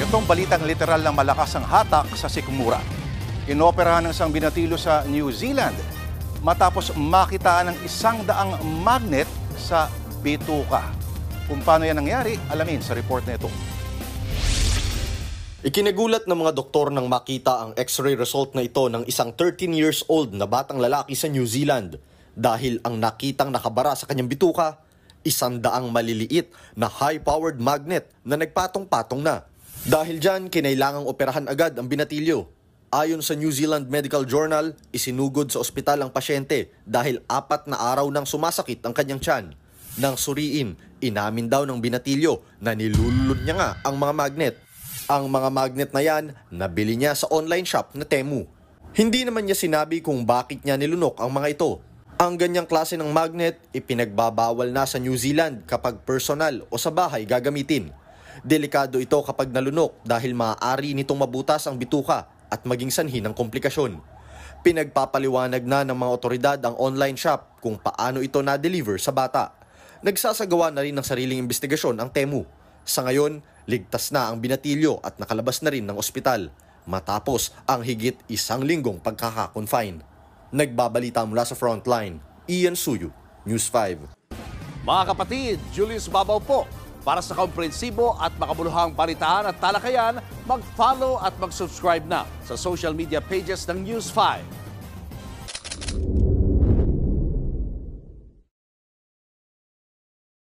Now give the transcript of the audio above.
Itong balitang literal na malakas ang hatak sa sikmura. Inoperahan ng isang binatilo sa New Zealand matapos makitaan ng 100 magnet sa bituka. Kung paano yan nangyari, alamin sa report na ito. Ikinagulat ng mga doktor nang makita ang x-ray result na ito ng isang 13 years old na batang lalaki sa New Zealand dahil ang nakitang nakabara sa kanyang bituka, 100 maliliit na high-powered magnet na nagpatong-patong na. Dahil dyan, kinailangang operahan agad ang binatilyo. Ayon sa New Zealand Medical Journal, isinugod sa ospital ang pasyente dahil 4 na araw nang sumasakit ang kanyang tiyan. Nang suriin, inamin daw ng binatilyo na nilulunod niya nga ang mga magnet. Ang mga magnet na yan, nabili niya sa online shop na Temu. Hindi naman niya sinabi kung bakit niya nilunok ang mga ito. Ang ganyang klase ng magnet, ipinagbabawal na sa New Zealand kapag personal o sa bahay gagamitin. Delikado ito kapag nalunok dahil maaari nitong mabutas ang bituka at maging sanhi ng komplikasyon. Pinagpapaliwanag na ng mga otoridad ang online shop kung paano ito na-deliver sa bata. Nagsasagawa na rin ng sariling investigasyon ang Temu. Sa ngayon, ligtas na ang binatilyo at nakalabas na rin ng ospital matapos ang higit 1 linggong pagkaka-confine. Nagbabalita mula sa Frontline, Ian Suyu, News 5. Mga kapatid, Julius Babaw po. Para sa komprehensibo at makabuluhang balitaan at talakayan, mag-follow at mag-subscribe na sa social media pages ng News 5.